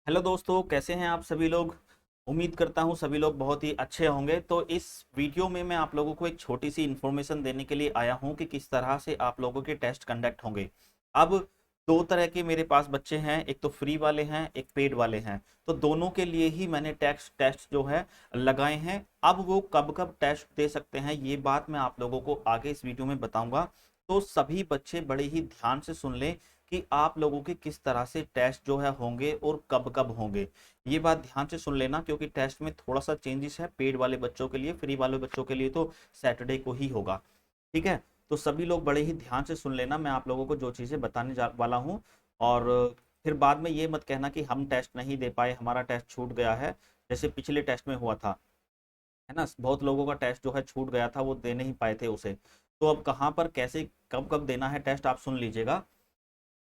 Hello दोस्तों, कैसे हैं आप सभी लोग। उम्मीद करता हूं सभी लोग बहुत ही अच्छे होंगे। तो इस वीडियो में मैं आप लोगों को एक छोटी सी इन्फॉर्मेशन देने के लिए आया हूं कि किस तरह से आप लोगों के टेस्ट कंडक्ट होंगे। अब दो तरह के मेरे पास बच्चे हैं, एक तो फ्री वाले हैं, एक पेड वाले हैं। तो दोनों के लिए ही मैंने टेस्ट टेस्ट जो है लगाए हैं। अब वो कब कब टेस्ट दे सकते हैं ये बात मैं आप लोगों को आगे इस वीडियो में बताऊंगा। तो सभी बच्चे बड़े ही ध्यान से सुन लें कि आप लोगों के किस तरह से टेस्ट जो है होंगे और कब कब होंगे। ये बात ध्यान से सुन लेना, क्योंकि टेस्ट में थोड़ा सा चेंजेस है पेड वाले बच्चों के लिए। फ्री वाले बच्चों के लिए तो सैटरडे को ही होगा। ठीक है। तो सभी लोग बड़े ही ध्यान से सुन लेना, मैं आप लोगों को जो चीजें बताने जा वाला हूँ। और फिर बाद में ये मत कहना कि हम टेस्ट नहीं दे पाए, हमारा टेस्ट छूट गया है। जैसे पिछले टेस्ट में हुआ था, है ना, बहुत लोगों का टेस्ट जो है छूट गया था, वो दे नहीं पाए थे उसे। तो अब कहाँ पर कैसे कब कब देना है टेस्ट, आप सुन लीजिएगा।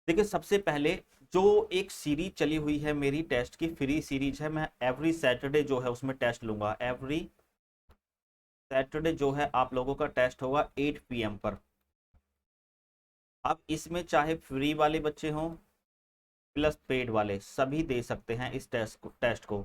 देखिए, सबसे पहले जो एक सीरीज चली हुई है मेरी टेस्ट की, फ्री सीरीज है। मैं एवरी सैटरडे जो है उसमें टेस्ट लूंगा। एवरी सैटरडे जो है आप लोगों का टेस्ट होगा 8 PM पर। अब इसमें चाहे फ्री वाले बच्चे हों प्लस पेड वाले, सभी दे सकते हैं इस टेस्ट को।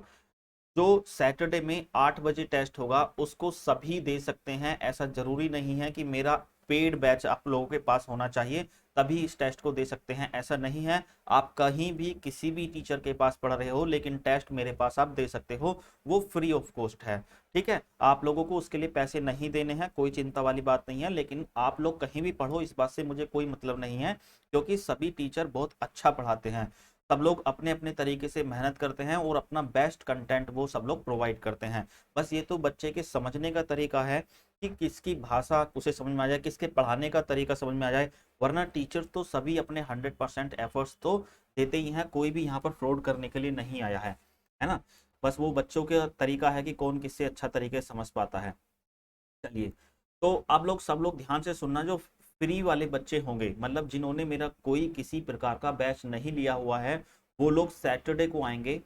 जो सैटरडे में 8 बजे टेस्ट होगा उसको सभी दे सकते हैं। ऐसा जरूरी नहीं है कि मेरा पेड बैच आप लोगों के पास होना चाहिए तभी इस टेस्ट को दे सकते हैं, ऐसा नहीं है। आप कहीं भी किसी भी टीचर के पास पढ़ रहे हो लेकिन टेस्ट मेरे पास आप दे सकते हो। वो फ्री ऑफ कॉस्ट है। ठीक है, आप लोगों को उसके लिए पैसे नहीं देने हैं, कोई चिंता वाली बात नहीं है। लेकिन आप लोग कहीं भी पढ़ो, इस बात से मुझे कोई मतलब नहीं है, क्योंकि सभी टीचर बहुत अच्छा पढ़ाते हैं। सब लोग अपने अपने तरीके से मेहनत करते हैं और अपना बेस्ट कंटेंट वो सब लोग प्रोवाइड करते हैं। बस ये तो बच्चे के समझने का तरीका है कि किसकी भाषा उसे समझ में आ जाए, किसके पढ़ाने का तरीका समझ में आ जाए। वरना टीचर तो सभी अपने 100% एफर्ट्स तो देते ही हैं, कोई भी यहाँ पर फ्रॉड करने के लिए नहीं आया है ना। बस वो बच्चों का तरीका है कि कौन किससे अच्छा तरीके से समझ पाता है। चलिए, तो आप लोग सब लोग ध्यान से सुनना। जो फ्री वाले बच्चे होंगे, मतलब जिन्होंने मेरा कोई किसी प्रकार का बैच नहीं लिया हुआ है, वो लोग सैटरडे को आएंगे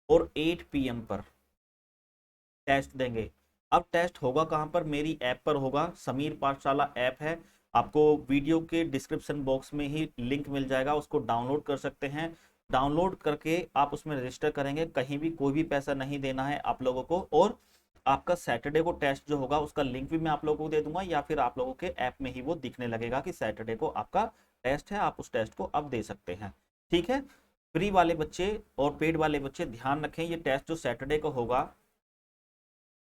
और 8 PM पर टेस्ट देंगे। अब टेस्ट होगा कहाँ पर, मेरी ऐप पर होगा। समीर पाठशाला ऐप है, आपको वीडियो के डिस्क्रिप्शन बॉक्स में ही लिंक मिल जाएगा, उसको डाउनलोड कर सकते हैं। डाउनलोड करके आप उसमें रजिस्टर करेंगे, कहीं भी कोई भी पैसा नहीं देना है आप लोगों को। और आपका सैटरडे को टेस्ट जो होगा उसका लिंक भी मैं आप लोगों को दे दूंगा, या फिर आप लोगों के ऐप में ही वो दिखने लगेगा कि सैटरडे को आपका टेस्ट है, आप उस टेस्ट को अब दे सकते हैं। ठीक है। फ्री वाले बच्चे और पेड वाले बच्चे ध्यान रखें, ये टेस्ट जो सैटरडे को होगा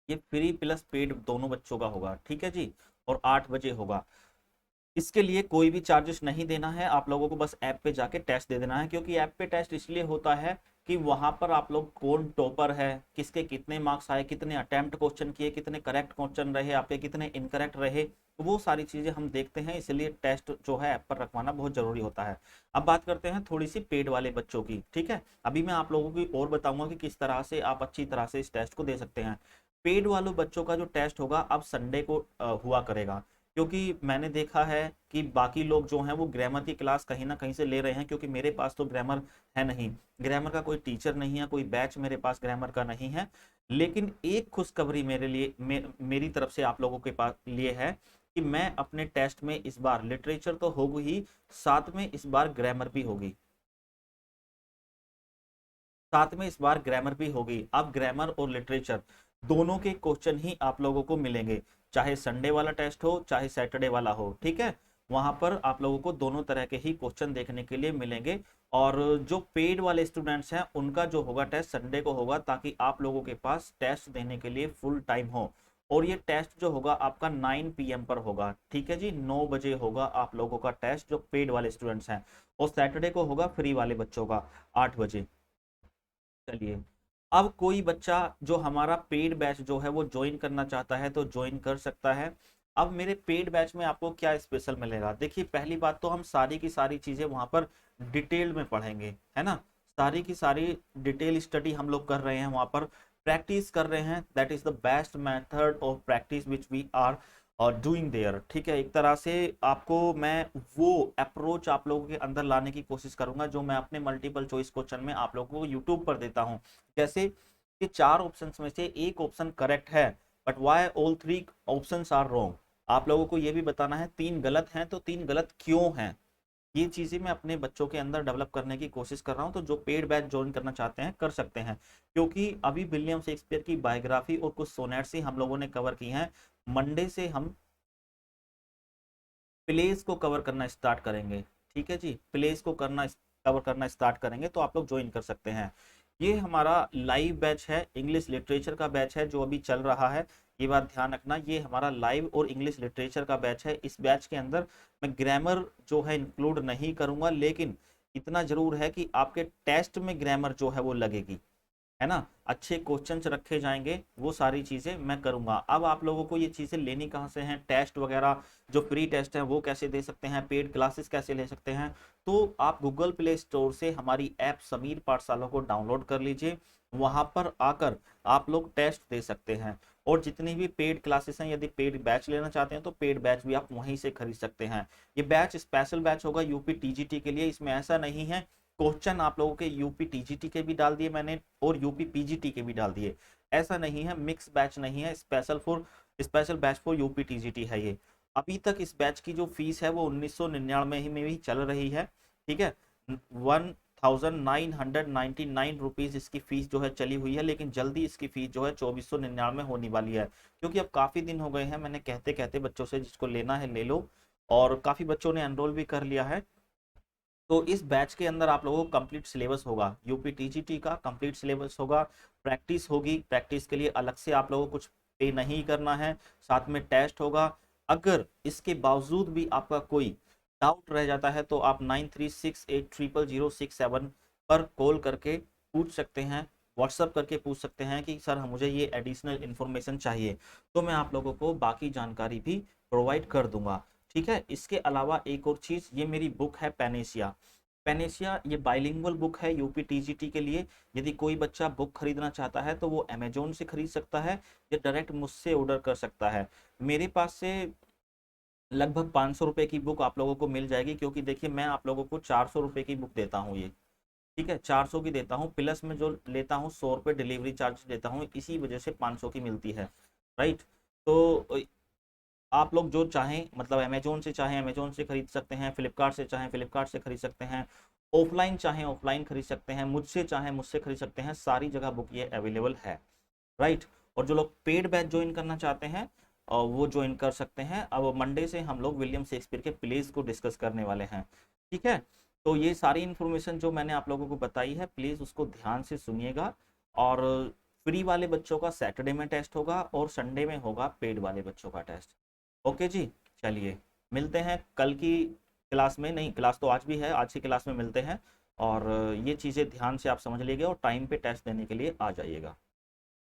ये फ्री प्लस पेड दोनों बच्चों का होगा। ठीक है जी। और 8 बजे होगा। इसके लिए कोई भी चार्जेस नहीं देना है, आप लोगों को बस ऐप पे जाके टेस्ट दे देना है। क्योंकि ऐप पे टेस्ट इसलिए होता है कि वहां पर आप लोग कौन टॉपर है, किसके कितने मार्क्स आए, कितने अटेम्प्ट क्वेश्चन किए, कितने करेक्ट क्वेश्चन रहे आपके, कितने इनकरेक्ट रहे, तो वो सारी चीजें हम देखते हैं। इसलिए टेस्ट जो है ऐप पर रखवाना बहुत जरूरी होता है। अब बात करते हैं थोड़ी सी पेड वाले बच्चों की। ठीक है, अभी मैं आप लोगों की और बताऊंगा कि किस तरह से आप अच्छी तरह से इस टेस्ट को दे सकते हैं। पेड वालों बच्चों का जो टेस्ट होगा अब संडे को हुआ करेगा। क्योंकि मैंने देखा है कि बाकी लोग जो हैं वो ग्रामर की क्लास कहीं ना कहीं से ले रहे हैं, क्योंकि मेरे पास तो ग्रामर है नहीं, ग्रामर का कोई टीचर नहीं है, कोई बैच मेरे पास ग्रामर का नहीं है। लेकिन एक खुशखबरी मेरे लिए मेरी तरफ से आप लोगों के पास लिए है कि मैं अपने टेस्ट में इस बार लिटरेचर तो होगी ही, साथ में इस बार ग्रामर भी होगी। साथ में इस बार ग्रामर भी होगी। अब ग्रामर और लिटरेचर दोनों के क्वेश्चन ही आप लोगों को मिलेंगे, चाहे संडे वाला टेस्ट हो चाहे सैटरडे वाला हो। ठीक है, वहां पर आप लोगों को दोनों तरह के ही क्वेश्चन देखने के लिए मिलेंगे। और जो पेड वाले स्टूडेंट्स हैं उनका जो होगा टेस्ट संडे को होगा, ताकि आप लोगों के पास टेस्ट देने के लिए फुल टाइम हो। और ये टेस्ट जो होगा आपका 9 PM पर होगा। ठीक है जी, 9 बजे होगा आप लोगों का टेस्ट जो पेड वाले स्टूडेंट्स हैं। और सैटरडे को होगा फ्री वाले बच्चों का 8 बजे। चलिए, अब कोई बच्चा जो हमारा पेड बैच जो है वो ज्वाइन करना चाहता है तो ज्वाइन कर सकता है। अब मेरे पेड बैच में आपको क्या स्पेशल मिलेगा, देखिए पहली बात तो हम सारी की सारी चीजें वहां पर डिटेल में पढ़ेंगे, है ना। सारी की सारी डिटेल स्टडी हम लोग कर रहे हैं, वहां पर प्रैक्टिस कर रहे हैं। That is the best method of practice which we are और डूइंग देयर। ठीक है, एक तरह से आपको मैं वो अप्रोच आप लोगों के अंदर लाने की कोशिश करूंगा जो मैं अपने मल्टीपल चॉइस क्वेश्चन में आप लोगों को यूट्यूब पर देता हूं। जैसे कि 4 ऑप्शंस में से एक ऑप्शन करेक्ट है, but why all 3 options are wrong. आप लोगों को यह भी बताना है 3 गलत हैं तो 3 गलत क्यों हैं। ये चीज़ें मैं अपने बच्चों के अंदर डेवलप करने की कोशिश कर रहा हूँ। तो जो पेड बैच ज्वाइन करना चाहते हैं कर सकते हैं, क्योंकि अभी विलियम शेक्सपियर की बायोग्राफी और कुछ सोनेट्स ही हम लोगों ने कवर की हैं। मंडे से हम प्लेस को कवर करना स्टार्ट करेंगे। ठीक है जी, प्लेस को कवर करना स्टार्ट करेंगे, तो आप लोग ज्वाइन कर सकते हैं। ये हमारा लाइव बैच है, इंग्लिश लिटरेचर का बैच है जो अभी चल रहा है। ये बात ध्यान रखना, ये हमारा लाइव और इंग्लिश लिटरेचर का बैच है। इस बैच के अंदर मैं ग्रामर जो है इंक्लूड नहीं करूंगा, लेकिन इतना जरूर है कि आपके टेस्ट में ग्रामर जो है वो लगेगी, है ना, अच्छे क्वेश्चंस रखे जाएंगे, वो सारी चीजें मैं करूंगा। अब आप लोगों को ये चीजें लेनी कहाँ से हैं, टेस्ट वगैरह जो फ्री टेस्ट है वो कैसे दे सकते हैं, पेड क्लासेस कैसे ले सकते हैं, तो आप गूगल प्ले स्टोर से हमारी ऐप समीर पाठशाला को डाउनलोड कर लीजिए। वहां पर आकर आप लोग टेस्ट दे सकते हैं, और जितनी भी पेड क्लासेस हैं, यदि पेड बैच लेना चाहते हैं तो पेड बैच भी आप वहीं से खरीद सकते हैं। ये बैच स्पेशल बैच होगा यूपी टीजीटी के लिए। इसमें ऐसा नहीं है, क्वेश्चन आप लोगों के यूपी टीजीटी के भी डाल दिए मैंने और यूपी पीजीटी के भी डाल दिए। ऐसा नहीं है, मिक्स बैच नहीं है, special batch for UP TGT है ये। अभी तक इस बैच की जो फीस है वो 1999 ही में भी चल रही है। ठीक है, 1999 रुपीज इसकी फीस जो है चली हुई है, लेकिन जल्दी इसकी फीस जो है 2499 होने वाली है, क्योंकि अब काफी दिन हो गए हैं मैंने कहते कहते बच्चों से जिसको लेना है ले लो, और काफी बच्चों ने एनरोल भी कर लिया है। तो इस बैच के अंदर आप लोगों को कंप्लीट सिलेबस होगा, यूपी टीजीटी का कंप्लीट सिलेबस होगा, प्रैक्टिस होगी, प्रैक्टिस के लिए अलग से आप लोगों को कुछ पे नहीं करना है, साथ में टेस्ट होगा। अगर इसके बावजूद भी आपका कोई डाउट रह जाता है तो आप 93680006 पर कॉल करके पूछ सकते हैं, व्हाट्सअप करके पूछ सकते हैं कि सर मुझे ये एडिशनल इन्फॉर्मेशन चाहिए, तो मैं आप लोगों को बाकी जानकारी भी प्रोवाइड कर दूंगा। ठीक है, इसके अलावा एक और चीज, ये मेरी बुक है पेनेशिया। पेनेशिया ये बाइलिंगुअल बुक है यूपी टीजीटी के लिए। यदि कोई बच्चा बुक खरीदना चाहता है तो वो अमेजोन से खरीद सकता है या डायरेक्ट मुझसे ऑर्डर कर सकता है। मेरे पास से लगभग 500 रुपए की बुक आप लोगों को मिल जाएगी, क्योंकि देखिए मैं आप लोगों को 400 रुपए की बुक देता हूँ ये। ठीक है, 400 की देता हूँ, प्लस में जो लेता हूँ 100 रुपये डिलीवरी चार्ज देता हूँ, इसी वजह से 500 की मिलती है। राइट, तो आप लोग जो चाहें, मतलब अमेजोन से चाहें अमेजोन से खरीद सकते हैं, फ्लिपकार्ट से चाहें फ्लिपकार्ट से खरीद सकते हैं, ऑफलाइन चाहें ऑफलाइन खरीद सकते हैं, मुझसे चाहें मुझसे खरीद सकते हैं, सारी जगह बुक ये अवेलेबल है। राइट, और जो लोग पेड बैच ज्वाइन करना चाहते हैं वो ज्वाइन कर सकते हैं। अब मंडे से हम लोग विलियम शेक्सपियर के प्लेस को डिस्कस करने वाले हैं। ठीक है, तो ये सारी इन्फॉर्मेशन जो मैंने आप लोगों को बताई है, प्लीज़ उसको ध्यान से सुनिएगा। और फ्री वाले बच्चों का सैटरडे में टेस्ट होगा और संडे में होगा पेड वाले बच्चों का टेस्ट। ओके जी, चलिए मिलते हैं कल की क्लास में, नहीं क्लास तो आज भी है, आज की क्लास में मिलते हैं। और ये चीज़ें ध्यान से आप समझ लीजिएगा और टाइम पे टेस्ट देने के लिए आ जाइएगा।